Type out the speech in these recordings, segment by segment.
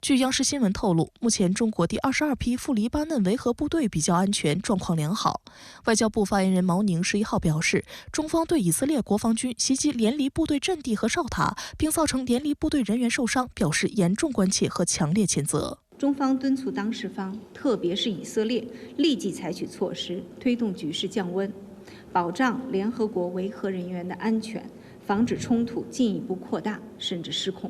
据央视新闻透露，目前中国第22批赴黎巴嫩维和部队比较安全，状况良好。外交部发言人毛宁11号表示，中方对以色列国防军袭击联黎部队阵地和哨塔，并造成联黎部队人员受伤，表示严重关切和强烈谴责。中方敦促当事方，特别是以色列，立即采取措施，推动局势降温，保障联合国维和人员的安全，防止冲突进一步扩大甚至失控。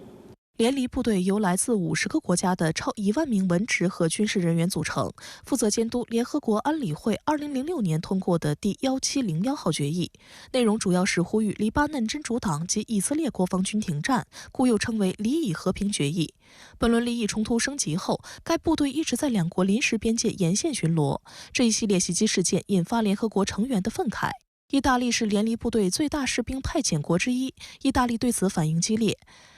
联黎部队由来自50个国家的超1万名文职和军事人员组成，负责监督联合国安理会2006年通过的第1701号决议，内容主要是呼吁黎巴嫩真主党及以色列国防军停战，故又称为黎以和平决议。本轮黎以冲突升级后，该部队一直在两国临时边界沿线巡逻，这一系列袭击事件引发联合国成员的愤慨。意大利是联黎部队最大士兵派遣国之一，意大利对此反应激烈。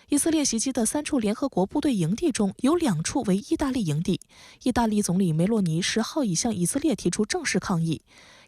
以色列袭击的3处联合国部队营地中有2处为意大利营地。意大利总理梅洛尼10号已向以色列提出正式抗议。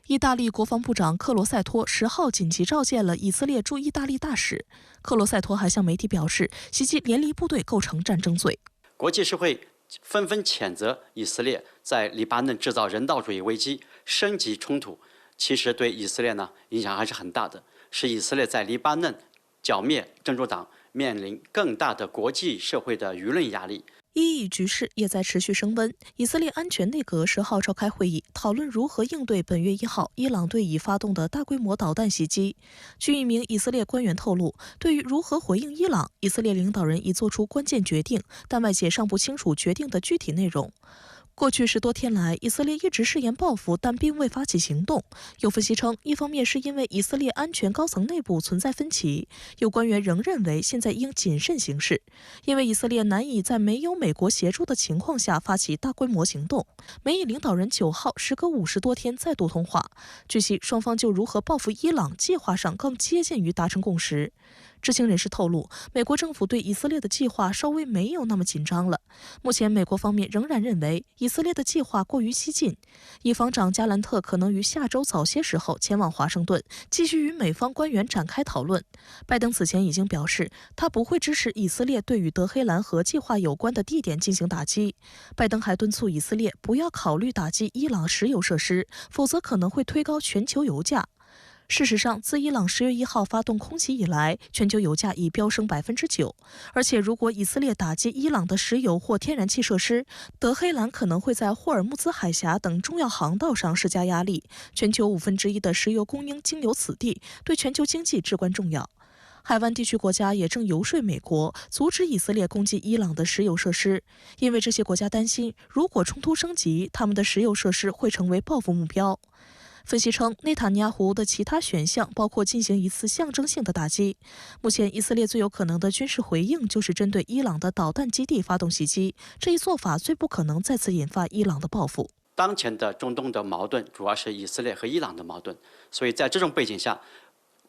意大利国防部长克罗塞托10号紧急召见了以色列驻意大利大使。克罗塞托还向媒体表示，袭击联黎部队构成战争罪。国际社会纷纷谴责以色列在黎巴嫩制造人道主义危机，升级冲突。其实对以色列呢影响还是很大的，使以色列在黎巴嫩剿灭真主党面临更大的国际社会的舆论压力。伊以局势也在持续升温。以色列安全内阁10号召开会议，讨论如何应对本月1号伊朗对以发动的大规模导弹袭击。据一名以色列官员透露，对于如何回应伊朗，以色列领导人已做出关键决定，但外界尚不清楚决定的具体内容。过去10多天来，以色列一直誓言报复，但并未发起行动。有分析称，一方面是因为以色列安全高层内部存在分歧，有官员仍认为现在应谨慎行事，因为以色列难以在没有美国协助的情况下发起大规模行动。美以领导人9号时隔50多天再度通话，据悉双方就如何报复伊朗计划上更接近于达成共识。知情人士透露，美国政府对以色列的计划稍微没有那么紧张了。目前，美国方面仍然认为以色列的计划过于激进。以防长加兰特可能于下周早些时候前往华盛顿，继续与美方官员展开讨论。拜登此前已经表示，他不会支持以色列对与德黑兰和计划有关的地点进行打击。拜登还敦促以色列不要考虑打击伊朗石油设施，否则可能会推高全球油价。事实上，自伊朗10月1号发动空袭以来，全球油价已飙升9%。而且，如果以色列打击伊朗的石油或天然气设施，德黑兰可能会在霍尔木兹海峡等重要航道上施加压力。全球1/5的石油供应经由此地，对全球经济至关重要。海湾地区国家也正游说美国阻止以色列攻击伊朗的石油设施，因为这些国家担心，如果冲突升级，他们的石油设施会成为报复目标。分析称，内塔尼亚胡的其他选项包括进行一次象征性的打击。目前，以色列最有可能的军事回应就是针对伊朗的导弹基地发动袭击，这一做法最不可能再次引发伊朗的报复。当前的中东的矛盾主要是以色列和伊朗的矛盾，所以在这种背景下，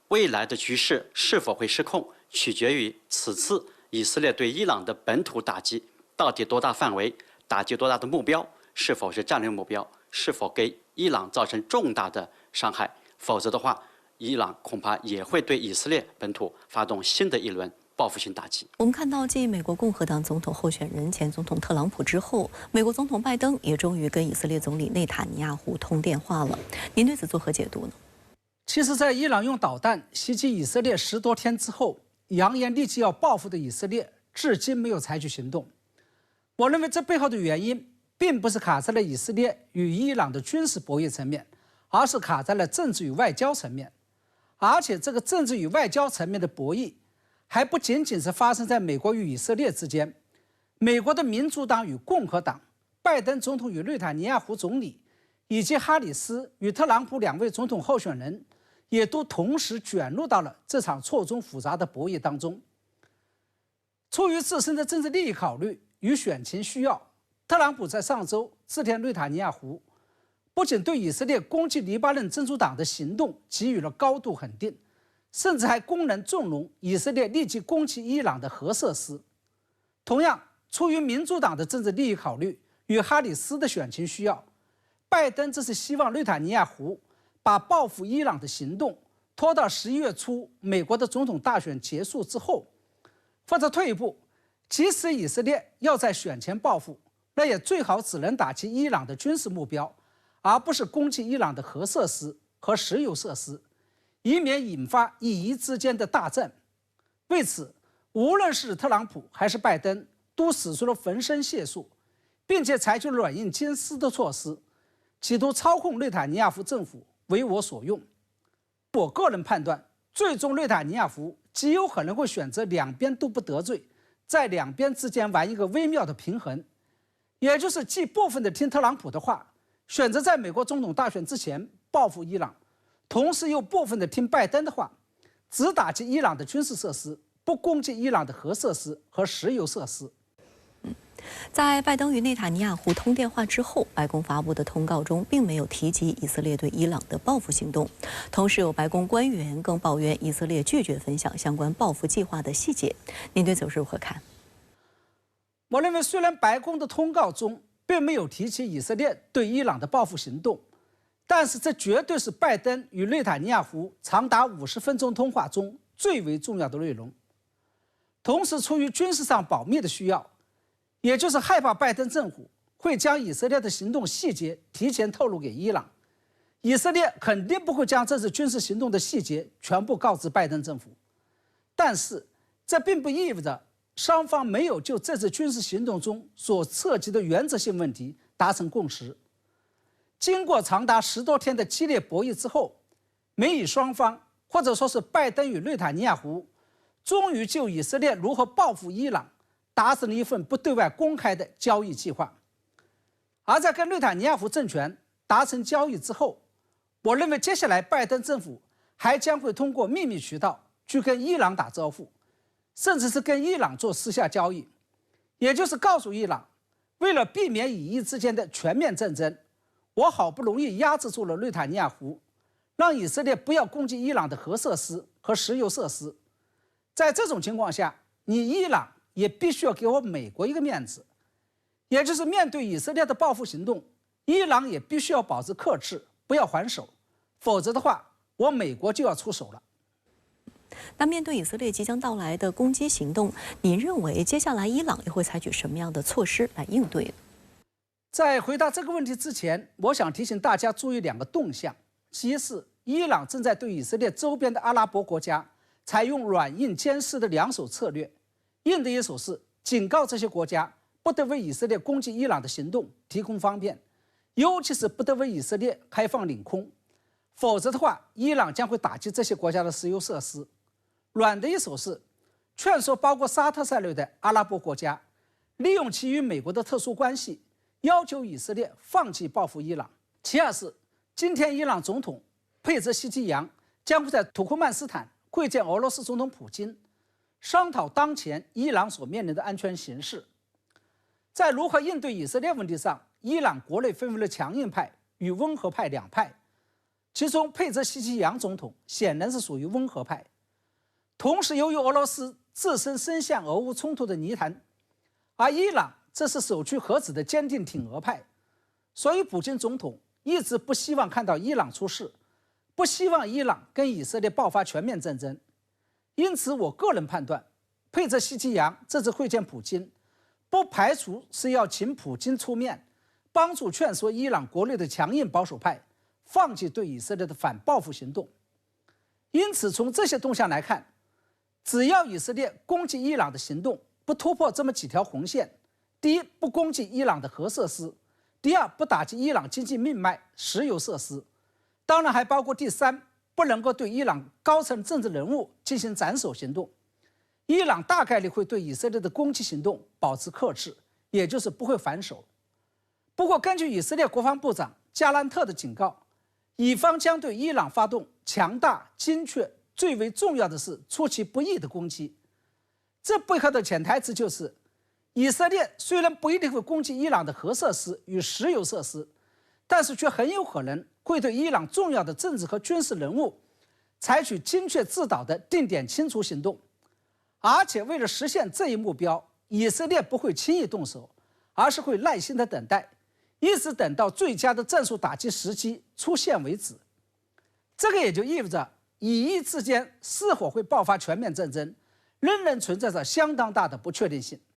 未来的局势是否会失控，取决于此次以色列对伊朗的本土打击到底多大范围，打击多大的目标，是否是战略目标，是否给伊朗造成重大的伤害，否则的话，伊朗恐怕也会对以色列本土发动新的一轮报复性打击。我们看到，继美国共和党总统候选人前总统特朗普之后，美国总统拜登也终于跟以色列总理内塔尼亚胡通电话了。您对此作何解读呢？其实，在伊朗用导弹袭击以色列10多天之后，扬言立即要报复的以色列，至今没有采取行动。我认为这背后的原因，并不是卡在了以色列与伊朗的军事博弈层面，而是卡在了政治与外交层面。而且，这个政治与外交层面的博弈，还不仅仅是发生在美国与以色列之间，美国的民主党与共和党，拜登总统与内塔尼亚胡总理，以及哈里斯与特朗普2位总统候选人，也都同时卷入到了这场错综复杂的博弈当中。出于自身的政治利益考虑与选情需要，特朗普在上周致电内塔尼亚胡，不仅对以色列攻击黎巴嫩真主党的行动给予了高度肯定，甚至还公然纵容以色列立即攻击伊朗的核设施。同样，出于民主党的政治利益考虑与哈里斯的选情需要，拜登这是希望内塔尼亚胡把报复伊朗的行动拖到11月初美国的总统大选结束之后，或者退一步，即使以色列要在选前报复，那也最好只能打击伊朗的军事目标，而不是攻击伊朗的核设施和石油设施，以免引发以伊之间的大战。为此，无论是特朗普还是拜登，都使出了浑身解数，并且采取软硬兼施的措施，企图操控内塔尼亚胡政府为我所用。我个人判断，最终内塔尼亚胡极有可能会选择两边都不得罪，在两边之间玩一个微妙的平衡，也就是既部分的听特朗普的话，选择在美国总统大选之前报复伊朗，同时又部分的听拜登的话，只打击伊朗的军事设施，不攻击伊朗的核设施和石油设施。在拜登与内塔尼亚胡通电话之后，白宫发布的通告中并没有提及以色列对伊朗的报复行动。同时，有白宫官员更抱怨以色列拒绝分享相关报复计划的细节。您对此如何看？我认为，虽然白宫的通告中并没有提及以色列对伊朗的报复行动，但是这绝对是拜登与内塔尼亚胡长达50分钟通话中最为重要的内容。同时，出于军事上保密的需要，也就是害怕拜登政府会将以色列的行动细节提前透露给伊朗，以色列肯定不会将这次军事行动的细节全部告知拜登政府。但是，这并不意味着双方没有就这次军事行动中所涉及的原则性问题达成共识。经过长达10多天的激烈博弈之后，美以双方，或者说是拜登与内塔尼亚胡，终于就以色列如何报复伊朗达成了一份不对外公开的交易计划。而在跟内塔尼亚胡政权达成交易之后，我认为接下来拜登政府还将会通过秘密渠道去跟伊朗打招呼，甚至是跟伊朗做私下交易，也就是告诉伊朗，为了避免以伊之间的全面战争，我好不容易压制住了内塔尼亚胡，让以色列不要攻击伊朗的核设施和石油设施。在这种情况下，你伊朗也必须要给我美国一个面子，也就是面对以色列的报复行动，伊朗也必须要保持克制，不要还手，否则的话，我美国就要出手了。那面对以色列即将到来的攻击行动，您认为接下来伊朗又会采取什么样的措施来应对呢？在回答这个问题之前，我想提醒大家注意2个动向。其一是伊朗正在对以色列周边的阿拉伯国家采用软硬兼施的2手策略。硬的一手是警告这些国家不得为以色列攻击伊朗的行动提供方便，尤其是不得为以色列开放领空，否则的话，伊朗将会打击这些国家的石油设施。软的一手是劝说包括沙特在内的阿拉伯国家利用其与美国的特殊关系，要求以色列放弃报复伊朗。其二是，今天伊朗总统佩泽希基扬将会在土库曼斯坦会见俄罗斯总统普京，商讨当前伊朗所面临的安全形势。在如何应对以色列问题上，伊朗国内分为了强硬派与温和派2派，其中佩泽希基扬总统显然是属于温和派。同时，由于俄罗斯自身深陷俄乌冲突的泥潭，而伊朗这是首屈核子的坚定挺俄派，所以普京总统一直不希望看到伊朗出事，不希望伊朗跟以色列爆发全面战争。因此，我个人判断，佩泽希基扬这次会见普京，不排除是要请普京出面，帮助劝说伊朗国内的强硬保守派放弃对以色列的反报复行动。因此，从这些动向来看，只要以色列攻击伊朗的行动不突破这么几条红线：第一，不攻击伊朗的核设施；第二，不打击伊朗经济命脉石油设施；当然还包括第三，不能够对伊朗高层政治人物进行斩首行动。伊朗大概率会对以色列的攻击行动保持克制，也就是不会还手。不过，根据以色列国防部长加兰特的警告，以方将对伊朗发动强大、精确，最为重要的是出其不意的攻击。这背后的潜台词就是，以色列虽然不一定会攻击伊朗的核设施与石油设施，但是却很有可能会对伊朗重要的政治和军事人物采取精确制导的定点清除行动。而且为了实现这一目标，以色列不会轻易动手，而是会耐心的等待，一直等到最佳的战术打击时机出现为止。这个也就意味着，以伊之间是否会爆发全面战争，仍然存在着相当大的不确定性。